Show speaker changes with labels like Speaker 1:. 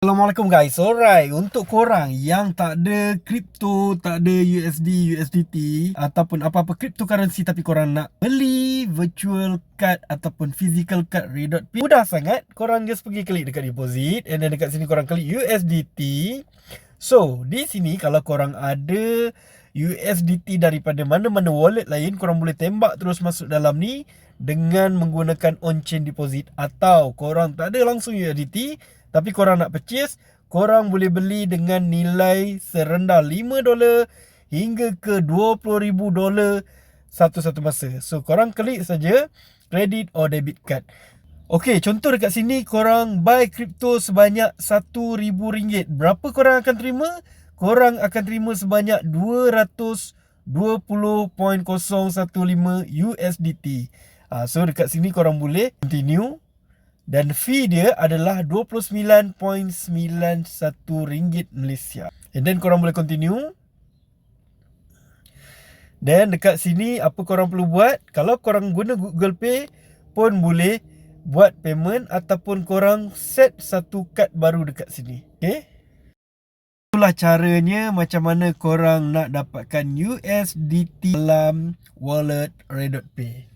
Speaker 1: Assalamualaikum guys. Alright, untuk korang yang tak ada kripto, tak ada USD, USDT ataupun apa-apa cryptocurrency tapi korang nak beli virtual card ataupun physical card Ray.P, mudah sangat. Korang just pergi klik dekat deposit and then dekat sini korang klik USDT. So, di sini kalau korang ada USDT daripada mana-mana wallet lain, korang boleh tembak terus masuk dalam ni dengan menggunakan on-chain deposit. Atau korang tak ada langsung USDT tapi korang nak purchase, korang boleh beli dengan nilai serendah $5 hingga ke $20,000 satu-satu masa. So korang klik saja credit or debit card. Okey, contoh dekat sini korang buy kripto sebanyak RM1,000. Berapa korang akan terima? Korang akan terima sebanyak 220.015 USDT. So dekat sini korang boleh continue. Dan fee dia adalah RM29.91 Malaysia. And then korang boleh continue. Dan dekat sini apa korang perlu buat? Kalau korang guna Google Pay pun boleh buat payment ataupun korang set satu kad baru dekat sini. Okay? Itulah caranya macam mana korang nak dapatkan USDT dalam wallet Ray.P.